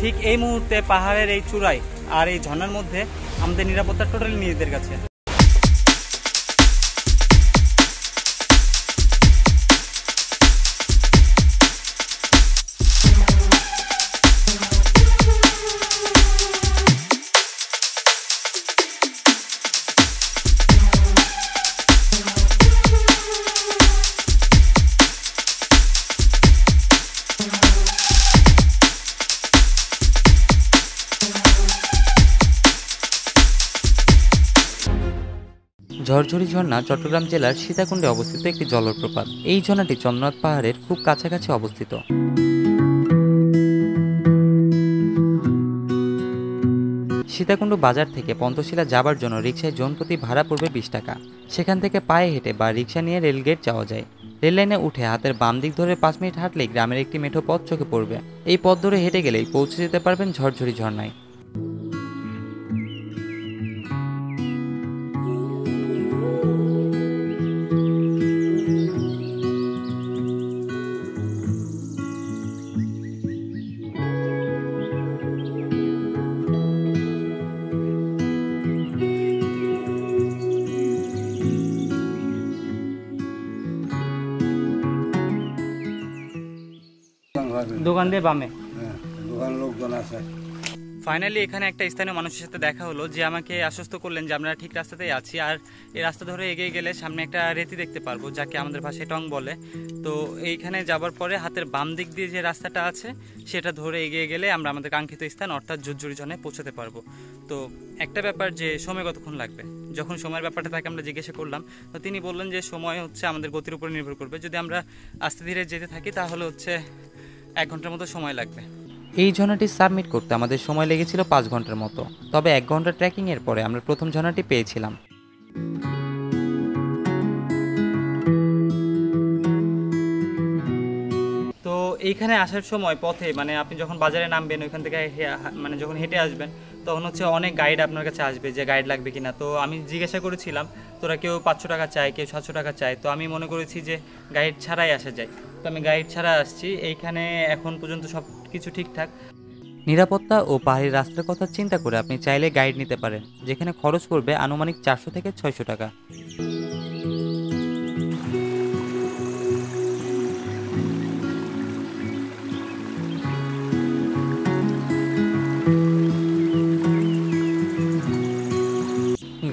ঠিক এই মুহূর্তে পাহাড়ের এই চূড়ায় আর এই ঝর্ণার মধ্যে আমাদের নিরাপত্তা টোটালি নিজেদের কাছে। ঝরঝরি ঝর্ণা চট্টগ্রাম জেলার সীতাকুণ্ডে অবস্থিত একটি জলপ্রপাত। এই ঝর্ণাটি চন্দ্রনাথ পাহাড়ের খুব কাছাকাছি অবস্থিত। সীতাকুণ্ড বাজার থেকে পন্তশিলা যাবার জন্য রিকশায় জনপ্রতি ভাড়া পড়বে 20 টাকা। সেখান থেকে পায়ে হেঁটে বা রিকশা নিয়ে রেলগেট যাওয়া যায়। রেল লাইনে উঠে হাতের বাম দিক ধরে 5 মিনিট হাঁটলেই গ্রামের একটি মেঠো পথ চোখে পড়বে। এই পথ ধরে হেঁটে গেলেই পৌঁছে যেতে পারবেন ঝরঝরি ঝর্ণায়। দোকান দিয়ে বামে দোকান লোকজন আছে। ফাইনালি এখানে একটা স্থানীয় মানুষের সাথে দেখা হলো, যে আমাকে আশ্বস্ত করলেন যে আমরা ঠিক রাস্তাতেই আছি, আর এই রাস্তা ধরে এগিয়ে গেলে সামনে একটা রেতি দেখতে পারবো, যাকে আমাদের ভাষায় টং বলে। তো এইখানে যাবার পরে হাতের বাম দিক দিয়ে যে রাস্তাটা আছে সেটা ধরে এগিয়ে গেলে আমরা আমাদের কাঙ্ক্ষিত স্থান অর্থাৎ ঝরঝরি ঝর্ণায় পৌঁছাতে পারবো। তো একটা ব্যাপার যে সময় কতক্ষণ লাগবে, যখন সময়ের ব্যাপারটা তাকে আমরা জিজ্ঞাসা করলাম, তো তিনি বললেন যে সময় হচ্ছে আমাদের গতির উপর নির্ভর করবে। যদি আমরা আস্তে ধীরে যেতে থাকি তাহলে হচ্ছে 1 ঘন্টার মতো সময় লাগবে। এই ঝর্ণাটি সাবমিট করতে আমাদের সময় লেগেছিল 5 ঘন্টার মতো। তবে 1 ঘন্টা ট্রেকিংয়ের পরে আমরা প্রথম ঝর্ণাটি পেয়েছিলাম। তো এইখানে আসার সময় পথে মানে আপনি যখন বাজারে নামবেন ওইখান থেকে মানে যখন হেঁটে আসবেন তখন হচ্ছে অনেক গাইড আপনার কাছে আসবে যে গাইড লাগবে কিনা। তো আমি জিজ্ঞাসা করেছিলাম, তোরা কেউ 500 টাকা চায়, কেউ 700 টাকা চায়। তো আমি মনে করেছি যে গাইড ছাড়াই আসা যায়, তো আমি গাইড ছাড়া আসছি। এইখানে এখন পর্যন্ত সব কিছু ঠিকঠাক। নিরাপত্তা ও পাহাড়ি রাস্তার কথা চিন্তা করে আপনি চাইলে গাইড নিতে পারেন, যেখানে খরচ পড়বে আনুমানিক 400 থেকে 600 টাকা।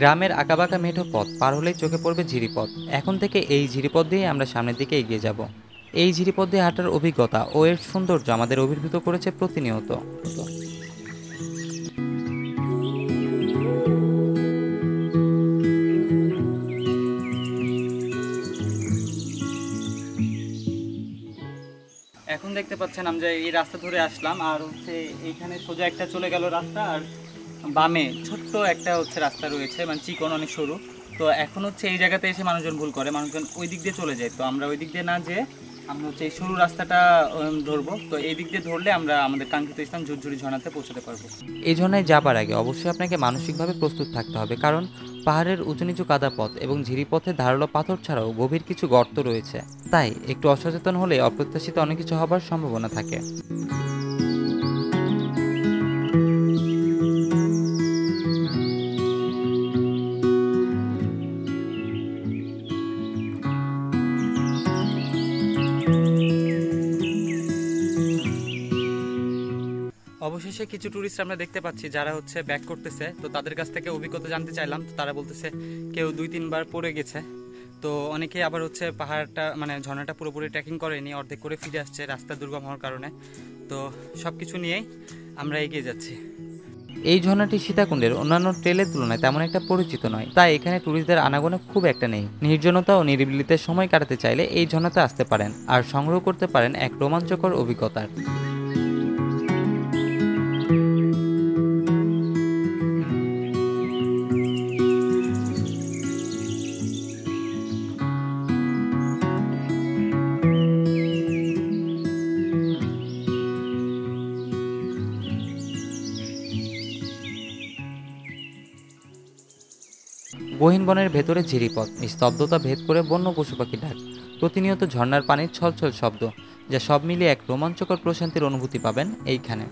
গ্রামের আঁকাবাঁকা মেঠো পথ পার হলেই চোখে পড়বে ঝিরিপথ। এখন থেকে এই ঝিরিপথ দিয়ে আমরা সামনের দিকে এগিয়ে যাব। এই ঝিরিপথ দিয়ে হাঁটার অভিজ্ঞতা ও এর সৌন্দর্য আমাদের অভিভূত করেছে প্রতিনিয়ত। এখন দেখতে পাচ্ছেন আমরা এই রাস্তা ধরে আসলাম, আর হচ্ছে এইখানে সোজা একটা চলে গেল রাস্তা, আর বামে ছোট্ট একটা হচ্ছে রাস্তা রয়েছে, মানে চিকন, অনেক সরু। তো এখন হচ্ছে এই জায়গাতে এসে মানুষজন ভুল করে, মানুষজন ওই দিক দিয়ে চলে যায়। তো আমরা ওই দিক দিয়ে না যেয়ে আমরা হচ্ছে এই সরু রাস্তাটা ধরবো। তো এই দিক দিয়ে ধরলে আমরা আমাদের কাঙ্ক্ষিত স্থান ঝরঝরি ঝর্ণাতে পৌঁছাতে পারবো। এই ঝর্ণায় যাবার আগে অবশ্যই আপনাকে মানসিকভাবে প্রস্তুত থাকতে হবে, কারণ পাহাড়ের উঁচু নিচু কাদা পথ এবং ঝিরিপথে ধারালো পাথর ছাড়াও গভীর কিছু গর্ত রয়েছে। তাই একটু অসচেতন হলে অপ্রত্যাশিত অনেক কিছু হবার সম্ভাবনা থাকে। অবশেষে কিছু টুরিস্ট আমরা দেখতে পাচ্ছি যারা হচ্ছে ব্যাক করতেছে। তো তাদের কাছ থেকে অভিজ্ঞতা জানতে চাইলাম। তো তারা বলতেছে কেউ 2-3 বার পড়ে গেছে। তো অনেকে আবার হচ্ছে পাহাড়টা মানে ঝর্ণাটা পুরোপুরি ট্রেকিং করেনি, অর্ধেক করে ফিরে আসছে রাস্তা দুর্গম হওয়ার কারণে। তো সব কিছু নিয়েই আমরা এগিয়ে যাচ্ছি। এই ঝর্ণাটি সীতাকুণ্ডের অন্যান্য ট্রেলের তুলনায় তেমন একটা পরিচিত নয়, তাই এখানে টুরিস্টদের আনাগোনা খুব একটা নেই। নির্জনতা ও নিরিবিলিতে সময় কাটাতে চাইলে এই ঝর্ণাতে আসতে পারেন আর সংগ্রহ করতে পারেন এক রোমাঞ্চকর অভিজ্ঞতার। গহীন বনের ভেতরে ঝিরিপথ, স্তব্ধতা ভেদ করে বন্য পশু পাখি ডাক, প্রতিনিয়ত ঝর্ণার পানির ছলছল শব্দ, যা সব মিলিয়ে এক রোমাঞ্চকর প্রশান্তির অনুভূতি পাবেন এইখানে।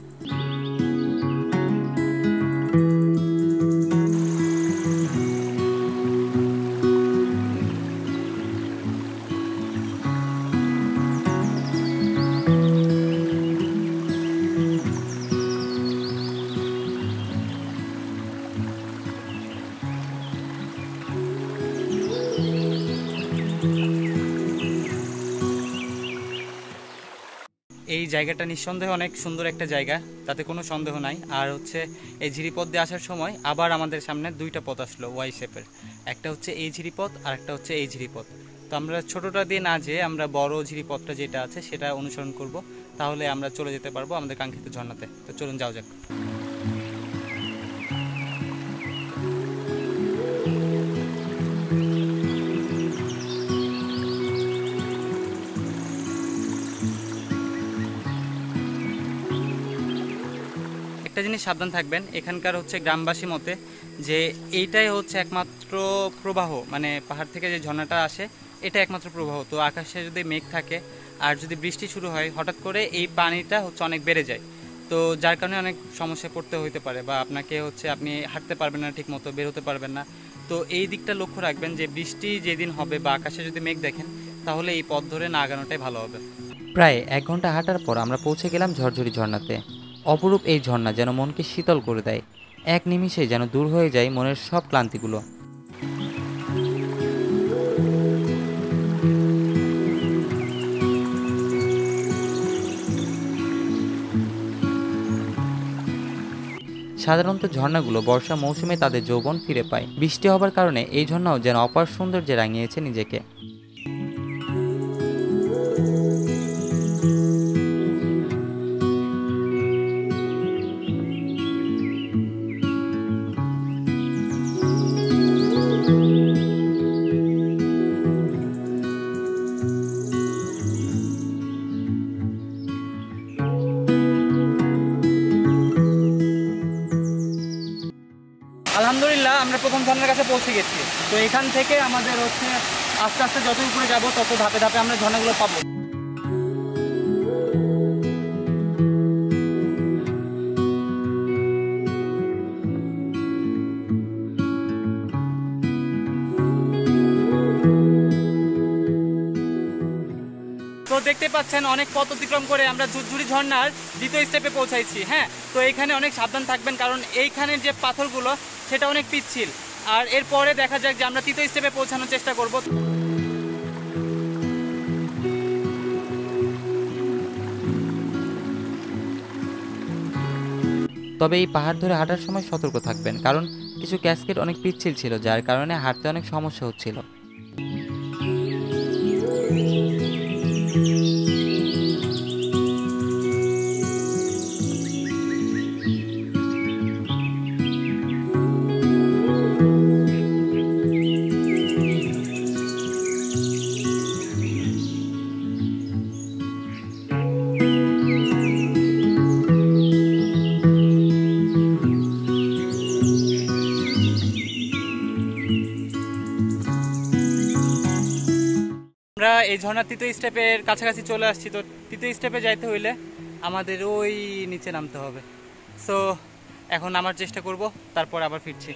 জায়গাটা নিঃসন্দেহে অনেক সুন্দর একটা জায়গা, তাতে কোনো সন্দেহ নাই। আর হচ্ছে এই ঝিরিপথ দিয়ে আসার সময় আবার আমাদের সামনে দুইটা পথ আসলো ওয়াই শেপের, একটা হচ্ছে এই ঝিরিপথ আর একটা হচ্ছে এই ঝিরিপথ। তো আমরা ছোটোটা দিয়ে না যেয়ে আমরা বড় ঝিরিপথটা যেটা আছে সেটা অনুসরণ করব, তাহলে আমরা চলে যেতে পারবো আমাদের কাঙ্ক্ষিত ঝর্ণাতে। তো চলুন যাও যাক। একটা জিনিস সাবধান থাকবেন, এখানকার হচ্ছে গ্রামবাসী মতে যে এইটাই হচ্ছে একমাত্র প্রবাহ, মানে পাহাড় থেকে যে ঝর্ণাটা আসে এটা একমাত্র প্রবাহ। তো আকাশে যদি মেঘ থাকে আর যদি বৃষ্টি শুরু হয় হঠাৎ করে এই পানিটা হচ্ছে অনেক বেড়ে যায়, তো যার কারণে অনেক সমস্যায় পড়তে হইতে পারে, বা আপনাকে হচ্ছে আপনি হাঁটতে পারবেন না ঠিক মতো, বের হতে পারবেন না। তো এই দিকটা লক্ষ্য রাখবেন যে বৃষ্টি যেদিন হবে বা আকাশে যদি মেঘ দেখেন তাহলে এই পথ ধরে না আগানোটাই ভালো হবে। প্রায় 1 ঘন্টা হাঁটার পর আমরা পৌঁছে গেলাম ঝরঝরি ঝর্ণাতে। অপরূপ এই ঝর্ণা যেন মনকে শীতল করে দেয়, এক নিমিষে যেন দূর হয়ে যায় মনের সব ক্লান্তিগুলো। সাধারণত ঝর্ণাগুলো বর্ষা মৌসুমে তাদের যৌবন ফিরে পায়, বৃষ্টি হবার কারণে এই ঝর্ণাও যেন অপার সৌন্দর্যে রাঙিয়েছে নিজেকে। আলহামদুলিল্লাহ আমরা প্রথম ঝর্ণার কাছে পৌঁছে গেছি। তো এখান থেকে আমাদের হচ্ছে আস্তে আস্তে যত উপরে যাব তত ধাপে ধাপে আমরা ঝর্ণাগুলো পাবো। তো দেখতে পাচ্ছেন অনেক পথ অতিক্রম করে আমরা ঝুরঝুরি ঝর্ণার দ্বিতীয় স্টেপে পৌঁছাইছি। হ্যাঁ, তো এইখানে অনেক সাবধান থাকবেন, কারণ এইখানের যে পাথরগুলো সেটা অনেক পিচ্ছিল। আর এরপরে দেখা যাক যে আমরা তৃতীয় স্টেপে পৌঁছানোর চেষ্টা করব। তবে এই পাহাড় ধরে হাঁটার সময় সতর্ক থাকবেন, কারণ কিছু ক্যাসকেড অনেক পিচ্ছিল ছিল, যার কারণে হাঁটতে অনেক সমস্যা হচ্ছিল। আমরা এই ঝর্ণার তৃতীয় স্টেপের কাছাকাছি চলে আসছি। তো তৃতীয় স্টেপে যাইতে হইলে আমাদের ওই নিচে নামতে হবে। সো এখন নামার চেষ্টা করব, তারপর আবার ফিরছি।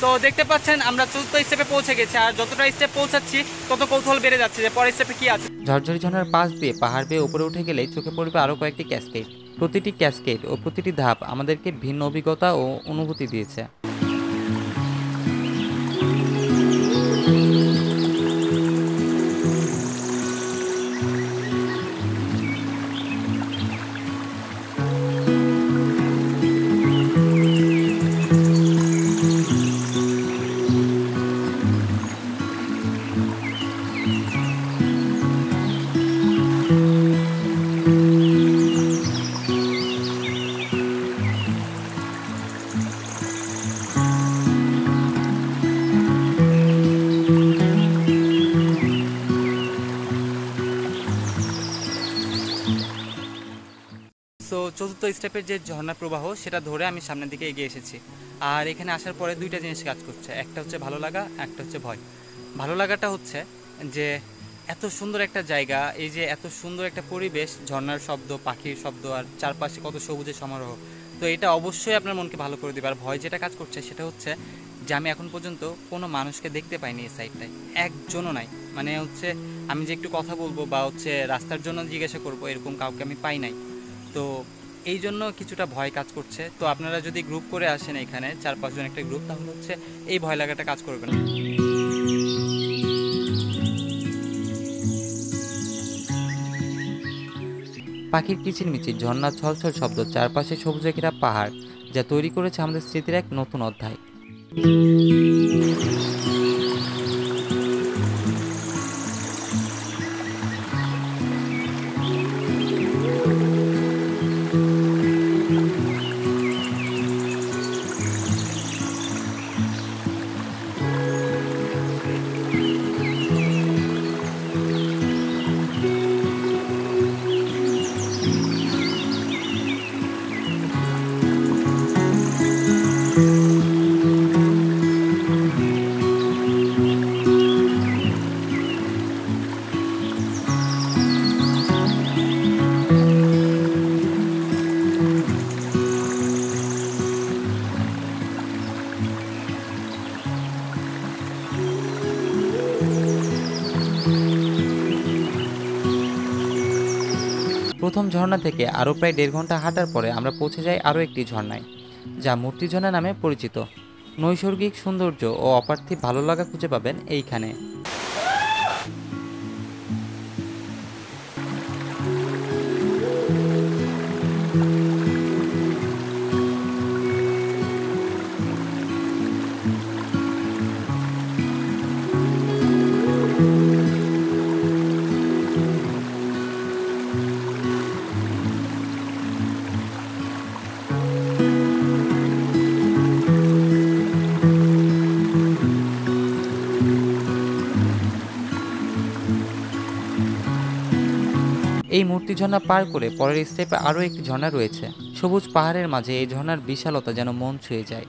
তো দেখতে পাচ্ছেন আমরা চতুর্থ স্টেপে পৌঁছে গেছি, আর যতটা স্টেপ পৌঁছাচ্ছি তত কৌতূহল বেড়ে যাচ্ছে যে পরের স্টেপে কি আছে। ঝরঝরি ঝর্ণার পাশ দিয়ে পাহাড় বেয়ে উপরে উঠে গেলেই চোখে পড়বে আরও কয়েকটি ক্যাসকেড। প্রতিটি ক্যাসকেড ও প্রতিটি ধাপ আমাদেরকে ভিন্ন অভিজ্ঞতা ও অনুভূতি দিয়েছে। সো চতুর্থ স্টেপের যে ঝর্ণা প্রবাহ সেটা ধরে আমি সামনের দিকে এগিয়ে এসেছি। আর এখানে আসার পরে দুইটা জিনিস কাজ করছে, একটা হচ্ছে ভালো লাগা, একটা হচ্ছে ভয়। ভালো লাগাটা হচ্ছে যে এত সুন্দর একটা জায়গা, এই যে এত সুন্দর একটা পরিবেশ, ঝর্ণার শব্দ, পাখির শব্দ, আর চারপাশে কত সবুজের সমারোহ, তো এটা অবশ্যই আপনার মনকে ভালো করে দেবে। আর ভয় যেটা কাজ করছে সেটা হচ্ছে যে আমি এখন পর্যন্ত কোনো মানুষকে দেখতে পাইনি এই সাইডটায়, একজনও নাই। মানে হচ্ছে আমি যে একটু কথা বলবো বা হচ্ছে রাস্তার জন্য জিজ্ঞাসা করবো, এরকম কাউকে আমি পাই নাই। তো এই জন্য কিছুটা ভয় কাজ করছে। তো আপনারা যদি গ্রুপ করে আসেন এখানে 4-5 জন একটা গ্রুপ, তাহলে হচ্ছে এই ভয় লাগাটা কাজ করবে না। পাখির কিচিরমিচির, ঝর্ণার ছলছল শব্দ, চারপাশে সবুজে ঘেরা পাহাড়, যা তৈরি করেছে আমাদের স্মৃতির এক নতুন অধ্যায়। প্রথম ঝর্ণা থেকে আরও প্রায় 1.5 ঘন্টা হাঁটার পরে আমরা পৌঁছে যাই আরও একটি ঝর্ণায়, যা মূর্তি ঝর্ণা নামে পরিচিত। নৈসর্গিক সৌন্দর্য ও অপার্থিব ভালো লাগা খুঁজে পাবেন এইখানে। এই মূর্তি ঝর্ণা পার করে পরের স্টেপে আরও একটি ঝর্ণা রয়েছে। সবুজ পাহাড়ের মাঝে এই ঝর্ণার বিশালতা যেন মন ছুঁয়ে যায়।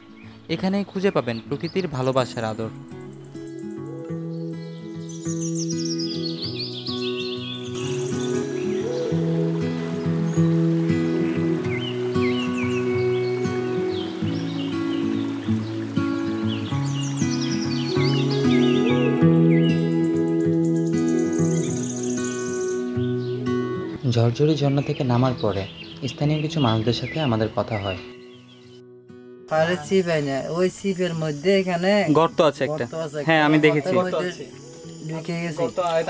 এখানেই খুঁজে পাবেন প্রকৃতির ভালোবাসার আদর। ঝরঝরি ঝর্ণা থেকে নামার পরে স্থানীয় কিছু মানুষদের সাথে আমাদের কথা হয়। পাহাড়ের ছিপ হয় না, ওই ছিপের মধ্যে এখানে গর্ত আছে একটা, গর্ত আছে। হ্যাঁ আমি দেখেছি। ঢুকে গেছি।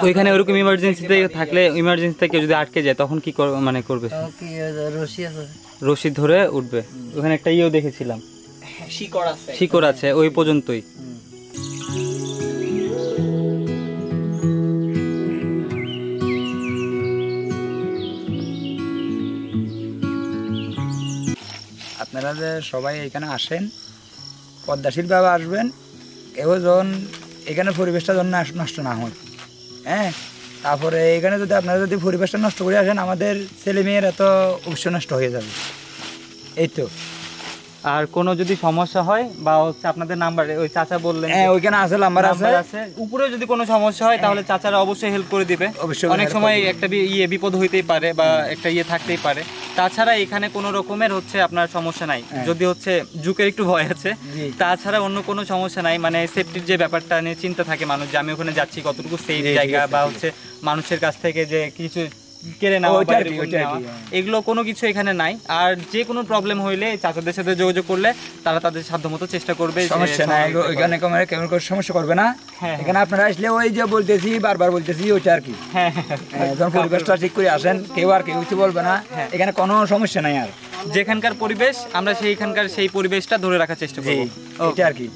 ওইখানে ওরকম ইমার্জেন্সিতে থাকলে, ইমার্জেন্সিতে কেউ যদি আটকে যায় তখন কি মানে করবে? তখন কি হয়ে যায়, রশি আছে, রশি ধরে উঠবে। ওখানে একটা ইয়েও দেখেছিলাম, শিকড় আছে, ওই পর্যন্তই। আপনারা যে সবাই এখানে আসেন, পদ্মাশীলভাবে আসবেন, কেউ যখন এখানে পরিবেশটা যেন নষ্ট না হয়। হ্যাঁ, তারপরে এখানে যদি আপনারা যদি পরিবেশটা নষ্ট করে আসেন, আমাদের ছেলে মেয়েরা তো অবশ্যই নষ্ট হয়ে যাবে। এই তো। আর কোনো যদি সমস্যা হয় বা হচ্ছে আপনাদের নাম্বারে ওই চাচা বললেন, হ্যাঁ ওইখানে আছে, নাম্বার আছে। উপরে যদি কোনো সমস্যা হয় তাহলে চাচারা অবশ্যই হেল্প করে দিবে। অনেক সময় একটা বিপদ হইতেই পারে বা একটা থাকতেই পারে। তাছাড়া এখানে কোনো রকমের হচ্ছে আপনার সমস্যা নাই, যদি হচ্ছে যুগের একটু ভয় আছে, তাছাড়া অন্য কোনো সমস্যা নাই। মানে সেফটির যে ব্যাপারটা নিয়ে চিন্তা থাকে মানুষ, যে আমি ওখানে যাচ্ছি কতটুকু সেফ জায়গা, বা হচ্ছে মানুষের কাছ থেকে যে কিছু কেড়ে নেওয়া, এগুলো কোনো কিছু এখানে নাই। আর যে কোনো প্রবলেম হইলে চাচাদের সাথে যোগাযোগ করলে তারা তাদের সাধ্যমতো চেষ্টা করবে। সমস্যা নাই, ওইখানে কেমন সমস্যা করবে না। এখানে আপনারা আসলে ওই যে বলতেছি, বারবার বলতেছি ওইটা আর কি। যখন পরিবেশটা ঠিক করে আসেন, কেউ আর কেউ কিছু বলবে না, এখানে কোনো সমস্যা নাই। আর যেখানকার পরিবেশ আমরা সেই পরিবেশটা ধরে রাখার চেষ্টা করবো, এটা আর কি।